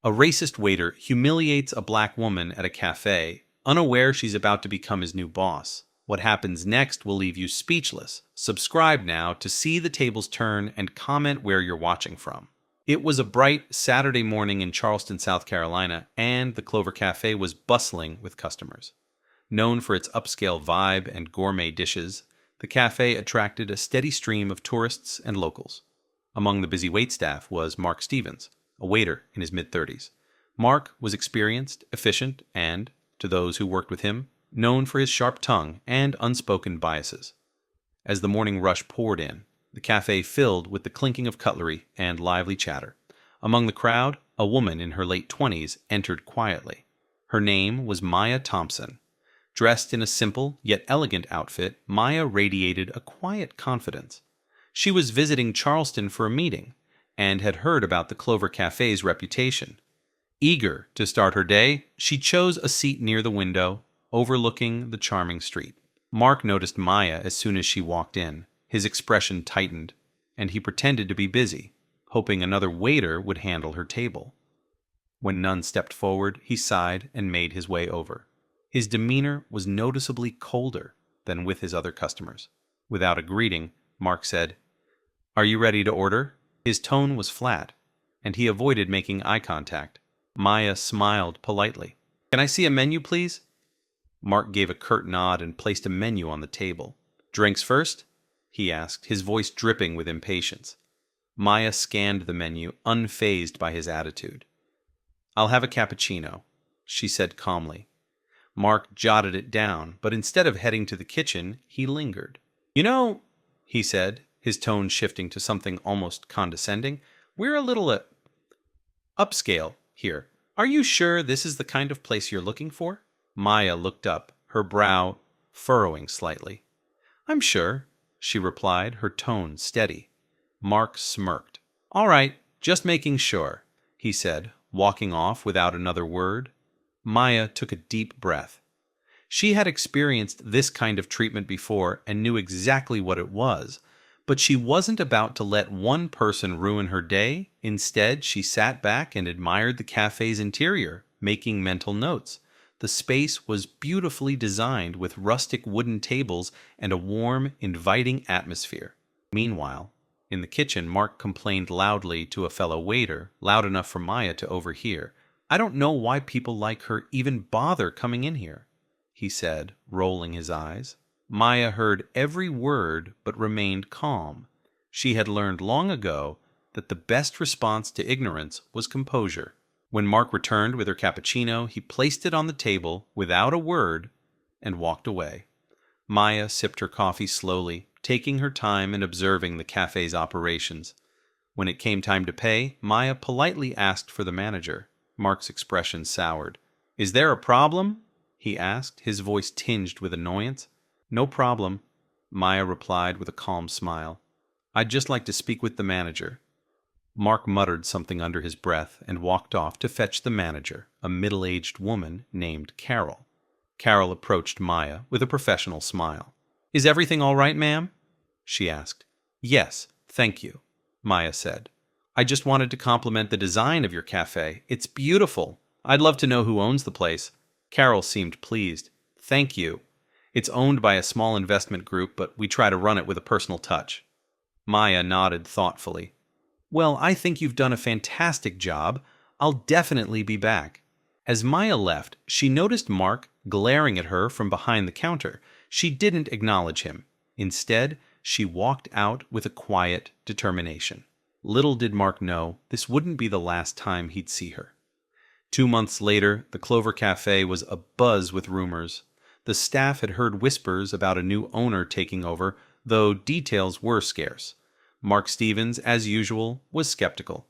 A racist waiter humiliates a black woman at a cafe, unaware she's about to become his new boss. What happens next will leave you speechless. Subscribe now to see the tables turn and comment where you're watching from. It was a bright Saturday morning in Charleston, South Carolina, and the Clover Cafe was bustling with customers. Known for its upscale vibe and gourmet dishes, the cafe attracted a steady stream of tourists and locals. Among the busy waitstaff was Mark Stevens, a waiter in his mid-30s. Mark was experienced, efficient, and, to those who worked with him, known for his sharp tongue and unspoken biases. As the morning rush poured in, the cafe filled with the clinking of cutlery and lively chatter. Among the crowd, a woman in her late 20s entered quietly. Her name was Maya Thompson. Dressed in a simple yet elegant outfit, Maya radiated a quiet confidence. She was visiting Charleston for a meeting and had heard about the Clover Cafe's reputation. Eager to start her day, she chose a seat near the window, overlooking the charming street. Mark noticed Maya as soon as she walked in. His expression tightened, and he pretended to be busy, hoping another waiter would handle her table. When none stepped forward, he sighed and made his way over. His demeanor was noticeably colder than with his other customers. Without a greeting, Mark said, "Are you ready to order?" His tone was flat, and he avoided making eye contact. Maya smiled politely. "Can I see a menu, please?" Mark gave a curt nod and placed a menu on the table. "Drinks first?" he asked, his voice dripping with impatience. Maya scanned the menu, unfazed by his attitude. "I'll have a cappuccino," she said calmly. Mark jotted it down, but instead of heading to the kitchen, he lingered. "You know," he said, his tone shifting to something almost condescending, "we're a little upscale here. Are you sure this is the kind of place you're looking for?" Maya looked up, her brow furrowing slightly. "I'm sure," she replied, her tone steady. Mark smirked. "All right, just making sure," he said, walking off without another word. Maya took a deep breath. She had experienced this kind of treatment before and knew exactly what it was, but she wasn't about to let one person ruin her day. Instead, she sat back and admired the cafe's interior, making mental notes. The space was beautifully designed with rustic wooden tables and a warm, inviting atmosphere. Meanwhile, in the kitchen, Mark complained loudly to a fellow waiter, loud enough for Maya to overhear. "I don't know why people like her even bother coming in here," he said, rolling his eyes. Maya heard every word but remained calm. She had learned long ago that the best response to ignorance was composure. When Mark returned with her cappuccino, he placed it on the table without a word and walked away. Maya sipped her coffee slowly, taking her time and observing the cafe's operations. When it came time to pay, Maya politely asked for the manager. Mark's expression soured. "Is there a problem?" he asked, his voice tinged with annoyance. "No problem," Maya replied with a calm smile. "I'd just like to speak with the manager." Mark muttered something under his breath and walked off to fetch the manager, a middle-aged woman named Carol. Carol approached Maya with a professional smile. "Is everything all right, ma'am?" she asked. "Yes, thank you," Maya said. "I just wanted to compliment the design of your cafe. It's beautiful. I'd love to know who owns the place." Carol seemed pleased. "Thank you. It's owned by a small investment group, but we try to run it with a personal touch." Maya nodded thoughtfully. "Well, I think you've done a fantastic job. I'll definitely be back." As Maya left, she noticed Mark glaring at her from behind the counter. She didn't acknowledge him. Instead, she walked out with a quiet determination. Little did Mark know this wouldn't be the last time he'd see her. 2 months later, the Clover Cafe was abuzz with rumors. The staff had heard whispers about a new owner taking over, though details were scarce. Mark Stevens, as usual, was skeptical.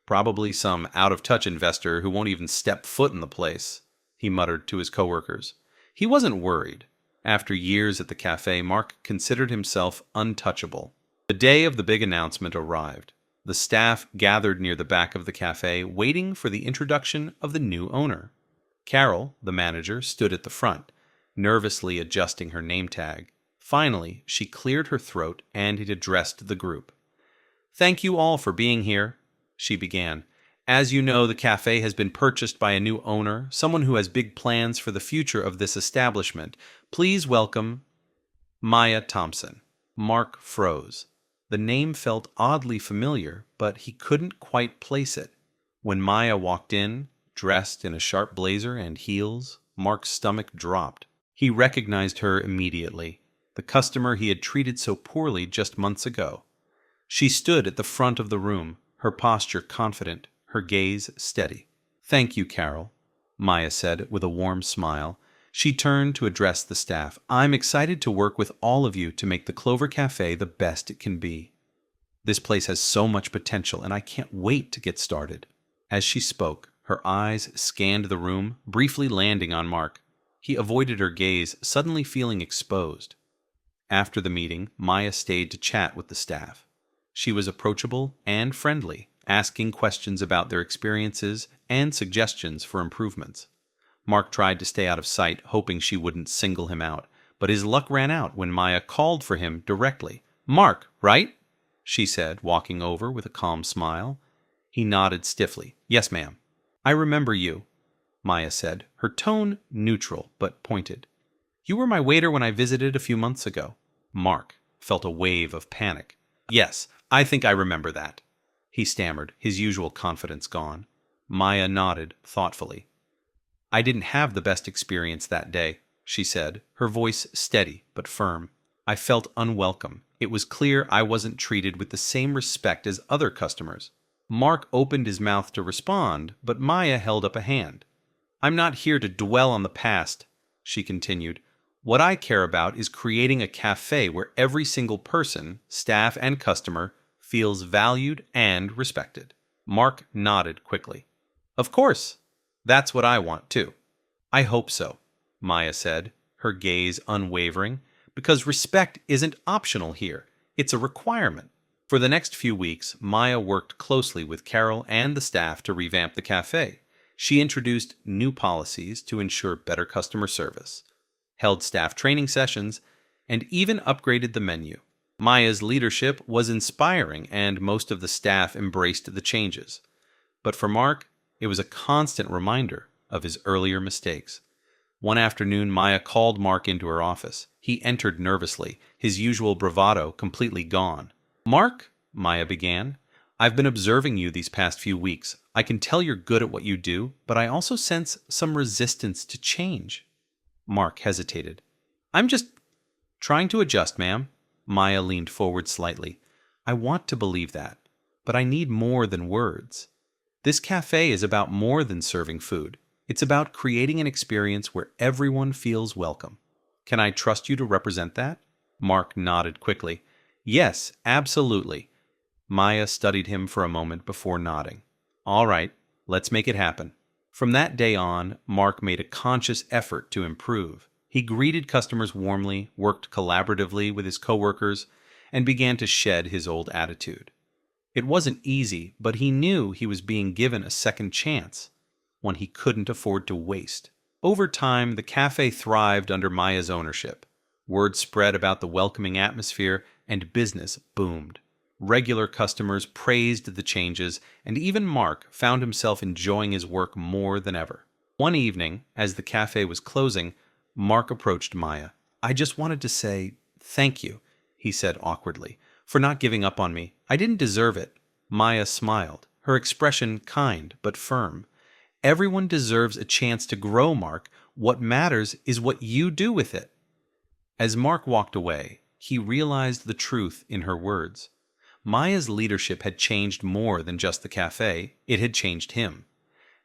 "Probably some out-of-touch investor who won't even step foot in the place," he muttered to his coworkers. He wasn't worried. After years at the cafe, Mark considered himself untouchable. The day of the big announcement arrived. The staff gathered near the back of the cafe, waiting for the introduction of the new owner. Carol, the manager, stood at the front, nervously adjusting her name tag. Finally, she cleared her throat and it addressed the group. "Thank you all for being here," she began. As you know, the cafe has been purchased by a new owner, someone who has big plans for the future of this establishment. Please welcome Maya Thompson. Mark froze. The name felt oddly familiar, but he couldn't quite place it. When Maya walked in, dressed in a sharp blazer and heels, Mark's stomach dropped. He recognized her immediately, the customer he had treated so poorly just months ago. She stood at the front of the room, her posture confident, her gaze steady. "Thank you, Carol," Maya said with a warm smile. She turned to address the staff. "I'm excited to work with all of you to make the Clover Cafe the best it can be. This place has so much potential, and I can't wait to get started." As she spoke, her eyes scanned the room, briefly landing on Mark. He avoided her gaze, suddenly feeling exposed. After the meeting, Maya stayed to chat with the staff. She was approachable and friendly, asking questions about their experiences and suggestions for improvements. Mark tried to stay out of sight, hoping she wouldn't single him out, but his luck ran out when Maya called for him directly. "Mark, right?" she said, walking over with a calm smile. He nodded stiffly. "Yes, ma'am." "I remember you," Maya said, her tone neutral but pointed. "You were my waiter when I visited a few months ago." Mark felt a wave of panic. "Yes, I think I remember that," he stammered, his usual confidence gone. Maya nodded thoughtfully. "I didn't have the best experience that day," she said, her voice steady but firm. "I felt unwelcome. It was clear I wasn't treated with the same respect as other customers." Mark opened his mouth to respond, but Maya held up a hand. "I'm not here to dwell on the past," she continued. "What I care about is creating a cafe where every single person, staff and customer, feels valued and respected." Mark nodded quickly. "Of course. That's what I want, too." "I hope so," Maya said, her gaze unwavering, "because respect isn't optional here. It's a requirement." For the next few weeks, Maya worked closely with Carol and the staff to revamp the cafe. She introduced new policies to ensure better customer service, held staff training sessions, and even upgraded the menu. Maya's leadership was inspiring, and most of the staff embraced the changes. But for Mark, it was a constant reminder of his earlier mistakes. One afternoon, Maya called Mark into her office. He entered nervously, his usual bravado completely gone. "Mark," Maya began, "I've been observing you these past few weeks. I can tell you're good at what you do, but I also sense some resistance to change." Mark hesitated. "I'm just trying to adjust, ma'am." Maya leaned forward slightly. "I want to believe that, but I need more than words. This cafe is about more than serving food. It's about creating an experience where everyone feels welcome. Can I trust you to represent that?" Mark nodded quickly. "Yes, absolutely." Maya studied him for a moment before nodding. "All right, let's make it happen." From that day on, Mark made a conscious effort to improve. He greeted customers warmly, worked collaboratively with his coworkers, and began to shed his old attitude. It wasn't easy, but he knew he was being given a second chance, one he couldn't afford to waste. Over time, the cafe thrived under Maya's ownership. Word spread about the welcoming atmosphere, and business boomed. Regular customers praised the changes, and even Mark found himself enjoying his work more than ever. One evening, as the cafe was closing, Mark approached Maya. "I just wanted to say thank you," he said awkwardly, "for not giving up on me. I didn't deserve it." Maya smiled, her expression kind but firm. "Everyone deserves a chance to grow, Mark. What matters is what you do with it." As Mark walked away, he realized the truth in her words. Maya's leadership had changed more than just the cafe, it had changed him.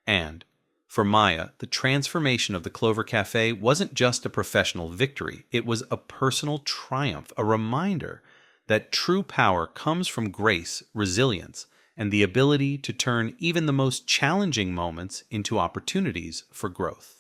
And, for Maya, the transformation of the Clover Cafe wasn't just a professional victory, it was a personal triumph, a reminder that true power comes from grace, resilience, and the ability to turn even the most challenging moments into opportunities for growth.